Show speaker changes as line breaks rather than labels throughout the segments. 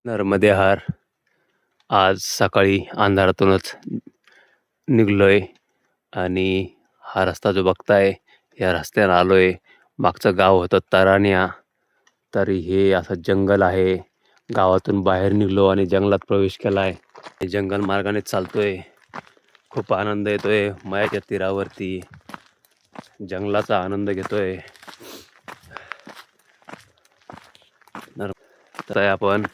नर्मदे हार आज सकाळी अंधारातूनच निघलोय आणि हा रस्ता जो बघताय या रस्त्याने आलोय. मागचं गाव होतं तराण्या. तर हे असं जंगल आहे. गावातून बाहेर निघलो आणि जंगलात प्रवेश केलाय. जंगल मार्गाने चालतोय. खूप आनंद येतोय. मायाच्या तीरावरती जंगलाचा आनंद घेतोय. तर आपण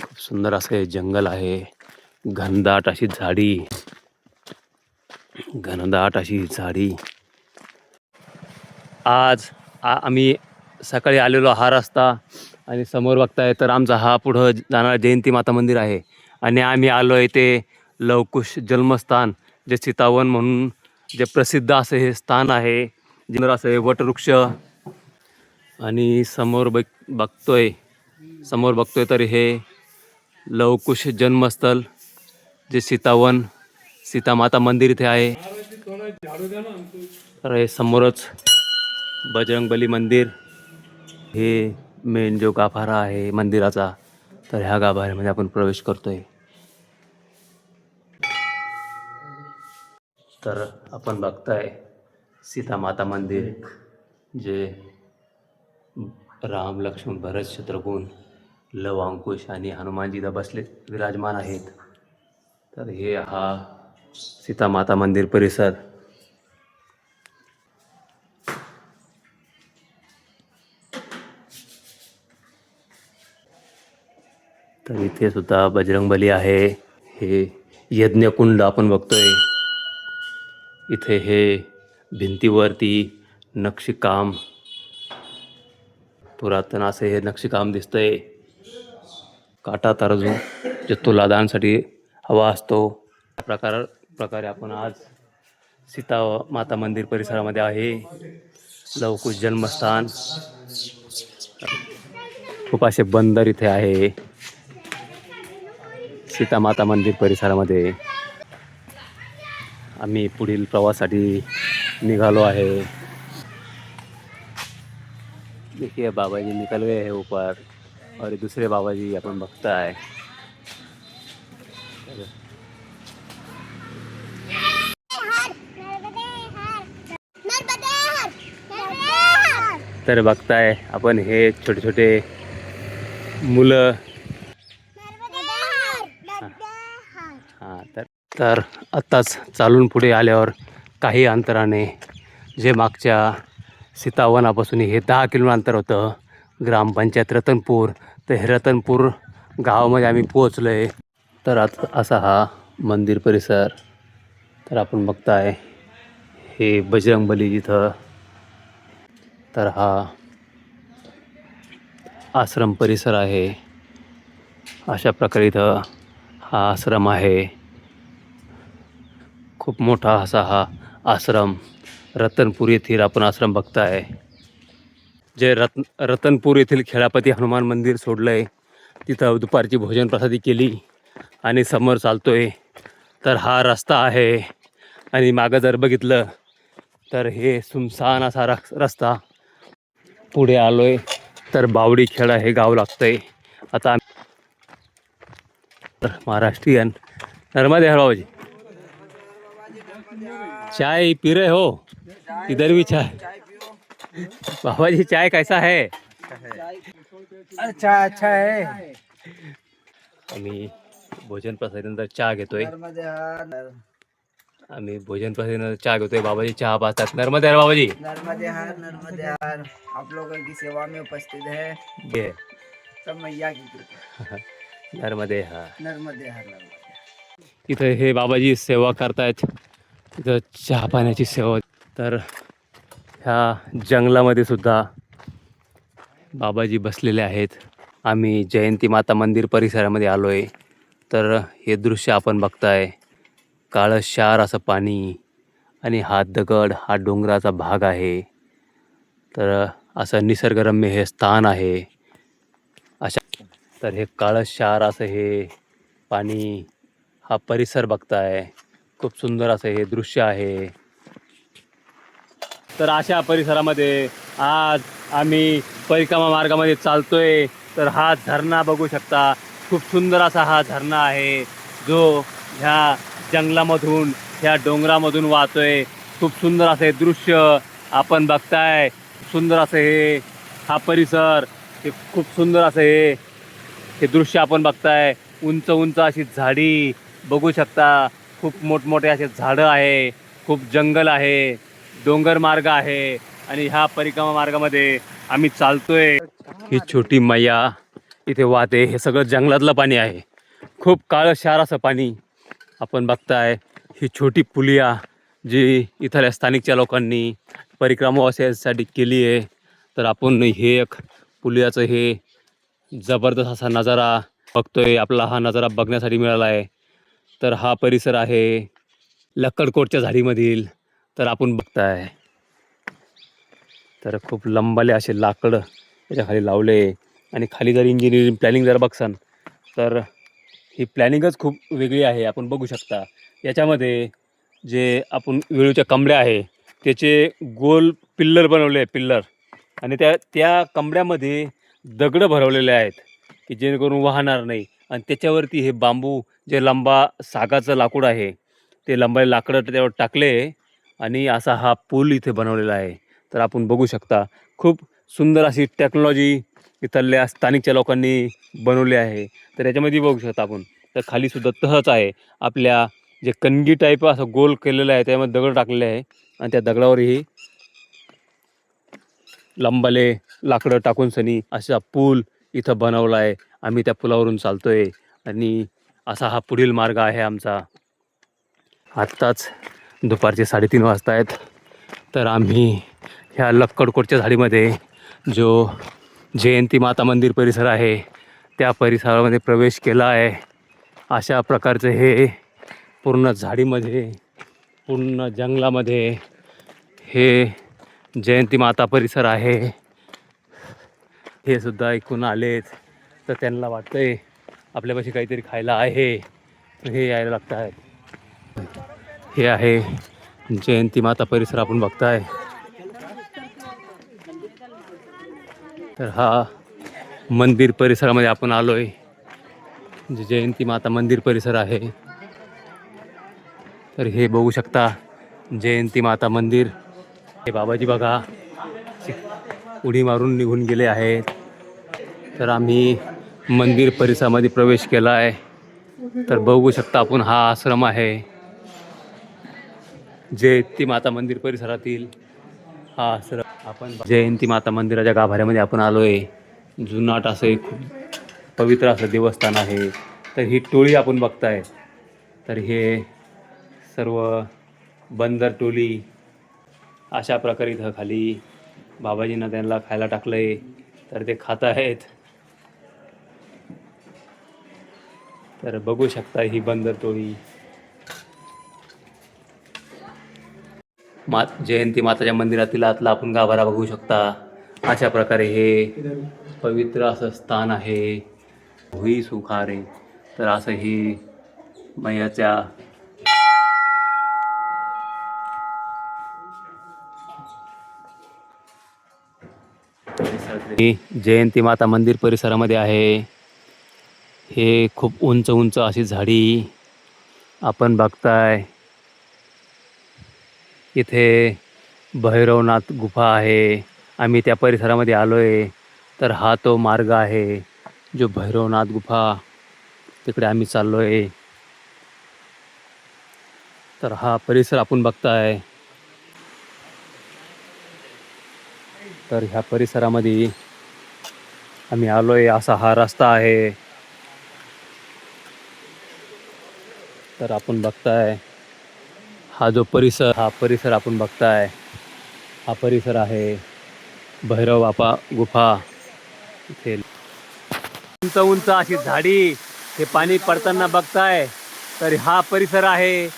खूप सुंदर असं हे जंगल आहे. घनदाट अशी झाडी. आज आम्ही सकाळी आलेलो हा रस्ता आणि समोर बघताय तर आमचा हा पुढं जाणारा जयंती माता मंदिर आहे. आणि आम्ही आलो आहे ते लवकुश जन्मस्थान, जे सीतावन म्हणून जे प्रसिद्ध असे हे स्थान आहे. जिनर असं हे वटवृक्ष आणि समोर बघतोय तर हे लवकुश जन्मस्थळ, जे सीतावन सीतामाता मंदिर इथे आहे. तर हे समोरच बजरंगबली मंदिर, हे मेन जो गाभारा आहे मंदिराचा. तर ह्या गाभाऱ्यामध्ये आपण प्रवेश करतोय. तर आपण बघताय सीतामाता मंदिर, जे राम लक्ष्मण भरत शत्रुघ्न लव अंकुश आणि हनुमानजी इथं बसले विराजमान आहेत. तर हे हा सीतामाता मंदिर परिसर. तर इथे सुद्धा बजरंगबली आहे. हे यज्ञकुंड आपण बघतोय. इथे हे भिंतीवरती नक्षीकाम, पुरातन असे हे नक्षीकाम दिसतंय. काटा तराजू जे तुलादानसाठी हवा असतो. प्रकारे आपण आज सीता माता मंदिर परिसरामध्ये आहे. लवकुश जन्मस्थान. खूप असे बंदर इथे आहे सीता माता मंदिर परिसरामध्ये. आम्ही पुढील प्रवासासाठी निघालो आहे. देखिए बाबा जी निकल गए हैं ऊपर और दूसरे बाबा जी अपन बघता है. तर बघताय आपण हे छोटे छोटे मुलं. तर आत्ताच चालून पुढे आल्यावर काही अंतराने, जे मागच्या सीतावनापासून हे 10 किलोमीटर अंतर होतं, ग्रामपंचायत रतनपूर, तर हे रतनपूर गावामध्ये आम्ही पोहोचलो आहे. तर आता असा हा मंदिर परिसर. तर आपण बघताय हे बजरंगबली जिथं. तर हा आश्रम परिसर आहे. अशा प्रकारे इथं हा आश्रम आहे. खूप मोठा असा हा आश्रम रतनपूर येथील आपण आश्रम बघताय. जे रतनपूर येथील खेळापती हनुमान मंदिर सोडलंय, तिथं दुपारची भोजन प्रसादी केली आणि समोर चालतोय. तर हा रस्ता आहे आणि मागं जर बघितलं तर हे सुमसान असा रस्ता. पुढे आलोय तर बावडी खेडा हे गाव लागतंय. आता महाराष्ट्रीयन. नर्मदे हर बाबाजी. चाय पी रहे हो? इधर भी चाय. बाबा जी चाय कैसा है?
अच्छा है.
आम्ही भोजन प्रसादीनंतर चहा घेतोय. बाबाजी चहा पाहतात. नर्मदे हर बाबाजी.
नर्मदे हर. आप लोगों की सेवा में उपस्थित है. सब मैया की कृपा.
नर्मदे हर.
नर्मदे हर.
इथे हे बाबाजी सेवा करतायत. इथं चहा पाण्याची सेवा. तर ह्या जंगलामध्ये सुद्धा बाबाजी बसलेले आहेत. आम्ही जयंती माता मंदिर परिसरामध्ये आलो आहे. तर हे दृश्य आपण बघताय. काळं क्षार असं पाणी आणि हा दगड, हा डोंगराचा भाग आहे. तर असं निसर्गरम्य हे स्थान आहे. तर हे काळं क्षार असं हे पाणी, हा परिसर बघताय. खूप सुंदर असं हे दृश्य आहे. तर अशा परिसरामध्ये आज आम्ही परिक्रमा मार्गामध्ये चालतोय. तर हा झरणा बघू शकता. खूप सुंदर असा हा झरणा आहे जो ह्या जंगलामधून ह्या डोंगरामधून वाहतोय. खूप सुंदर असं हे दृश्य आपण बघताय. सुंदर असं हे हा परिसर, हे खूप सुंदर असं हे दृश्य आपण बघताय. उंच उंच अशी झाडी बघू शकता. खूप मोठमोठे असे झाडं आहे, खूप जंगल आहे, डोंगर मार्ग आहे आणि ह्या परिक्रमा मार्गामध्ये आम्ही चालतोय. ही छोटी मैया इथे वाहते. हे सगळं जंगलातलं पाणी आहे. खूप काळं असं पाणी आपण बघताय. ही छोटी पुलिया जी इथल्या स्थानिकच्या लोकांनी परिक्रमावासियांसाठी केली आहे. तर आपण हे एक पुलियाचं हे जबरदस्त असा नजारा बघतोय. आपला हा नजारा बघण्यासाठी मिळाला आहे. तर हा परिसर आहे लक्कडकोटच्या झाडीमधील. तर आपण बघताय तर खूप लंबाले असे लाकड त्याच्या खाली लावले आणि खाली जर इंजिनिअरिंग प्लॅनिंग जर बघसान तर ही प्लॅनिंगच खूप वेगळी आहे. आपण बघू शकता याच्यामध्ये जे आपण वेळूच्या कमड्या आहे त्याचे गोल पिल्लर बनवले आहे, पिल्लर. आणि त्या कमड्यामध्ये दगडं भरवलेले आहेत की जेणेकरून वाहणार नाही. आणि त्याच्यावरती हे बांबू जे लंबा सागाचं लाकूड आहे ते लंबा लाकडं त्यावर टाकले आणि असा हा पूल इथे बनवलेला आहे. तर आपण बघू शकता खूप सुंदर अशी टेक्नॉलॉजी इथल्या स्थानिकच्या लोकांनी बनवली आहे. तर याच्यामध्ये बघू शकता आपण तर खालीसुद्धा तहच आहे. आपल्या जे कणगी टाईप असं गोल केलेलं आहे त्यामध्ये दगड टाकलेले आहे आणि त्या दगडावरही लंबाले लाकडं टाकून सनी असा पूल इथं बनवला आहे. आम्ही त्या पुलावरून चालतोय आणि असा हा पुढील मार्ग आहे आमचा. आत्ताच दुपारचे 3:30 वाजता आहेत. तर आम्ही ह्या लक्कडकोटच्या झाडीमध्ये जो जयंती माता मंदिर परिसर आहे त्या परिसरामध्ये प्रवेश केला आहे. अशा प्रकारचे हे पूर्ण झाडीमध्ये, पूर्ण जंगलामध्ये हे जयंती माता परिसर आहे. हे सुद्धा ऐकून आलेत तर त्यांना वाटतंय आपल्यापाशी काहीतरी खायला आहे, हे यायला लागत आहे. हे आहे जयंती माता परिसर आपण बघताय. तर हा मंदिर परिसरामध्ये आपण आलोय. जे जयंती माता मंदिर परिसर आहे. तर हे बघू शकता जयंती माता मंदिर. हे बाबाजी बघा उडी मारून निघून गेले आहेत. तर आम्ही मंदिर परिसरामध्ये प्रवेश केला आहे. तर बघू शकता आपण हा आश्रम आहे जयंती माता मंदिर परिसरातील हा आश्रम. आपण जयंती माता मंदिराच्या गाभाऱ्यामध्ये आपण आलोय. जुनाट असं एक पवित्र असं देवस्थान आहे. तर ही टोळी आपण बघताय. तर हे सर्व बंदर टोळी अशा प्रकारे इथं खाली बाबाजींना त्यांना खायला टाकलंय तर ते खात आहेत. तर बघू शकता ही बंदर टोळी जयंती माताच्या मंदिरातील आतला आपण गाभारा बघू शकता. अशा प्रकारे हे पवित्र असं स्थान आहे. हुई सुखारे. तर असं ही मैयाच्या जयंती माता मंदिर परिसरामध्ये आहे. हे खूप उंच उंच अशी झाडी आपण बघताय. इथे भैरवनाथ गुफा आहे. आम्ही त्या परिसरामध्ये आलोय. तर हा तो मार्ग आहे जो भैरवनाथ गुफा तिकडे आम्ही चाललोय. तर हा परिसर आपण बघताय. तर ह्या परिसरामध्ये आम्ही आलोय. असा हा रस्ता आहे. तर आपण बघताय हा जो परिसर, हा परिसर आपण बघताय. हा परिसर आहे भैरव बापा गुफा. इथे उंच उंच अशी झाडी हे पाणी पडताना बघताय. तर हा परिसर आहे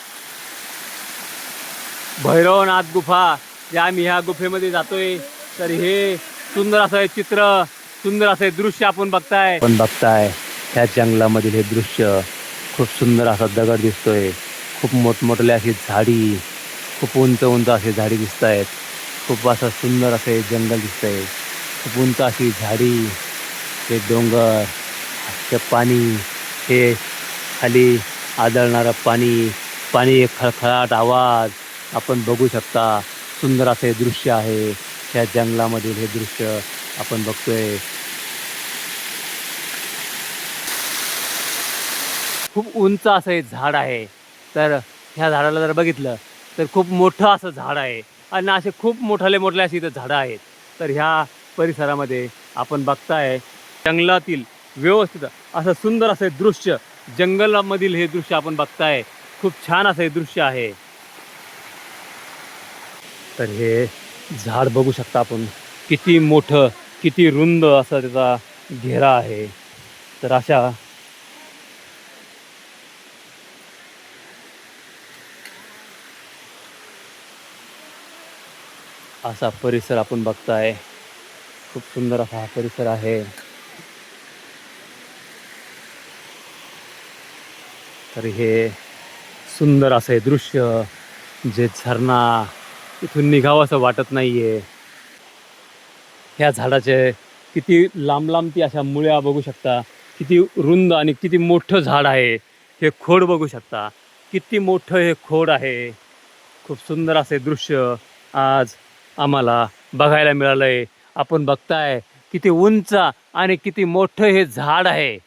भैरवनाथ गुफा. जे आम्ही ह्या गुफेमध्ये जातोय. तर हे सुंदर असं हे चित्र, सुंदर असं दृश्य आपण बघताय. ह्या जंगलामधील हे दृश्य खूप सुंदर असा दगड दिसतोय. खूप मोठमोठे अशी झाडी, खूप उंच उंच असे झाडी दिसत आहेत. खूप असं सुंदर असे जंगल दिसतंय. खूप उंच अशी झाडी हे डोंगर, ते पाणी, हे खाली आदळणारं पाणी, पाणी एक खळखळाट आवाज आपण बघू शकता. सुंदर असं हे दृश्य आहे. ह्या जंगलामधील हे दृश्य आपण बघतोय. खूप उंच असं हे झाड आहे. तर ह्या झाडाला जर बघितलं तर खूप मोठं असं झाड आहे आणि असे खूप मोठाले अशी इथं झाडं आहेत. तर ह्या परिसरामध्ये आपण बघताय जंगलातील व्यवस्थित असं सुंदर असं दृश्य, जंगलामधील हे दृश्य आपण बघताय. खूप छान असं हे दृश्य आहे. तर हे झाड बघू शकता आपण, किती मोठं, किती रुंद असा त्याचा घेरा आहे. तर असा परिसर आपण बघताय. खूप सुंदर असा हा परिसर आहे. तर हे सुंदर असं हे दृश्य, जे झरणा इथून निघावं असं वाटत नाहीये. ह्या झाडाचे किती लांब लांब ती अशा मुळ्या बघू शकता. किती रुंद आणि किती मोठं झाड आहे. हे खोड बघू शकता, किती मोठं हे खोड आहे. खूप सुंदर असे दृश्य आज आम्हाला बघायला मिळालंय. आपण बघताय किती उंच आणि किती मोठं हे झाड आहे.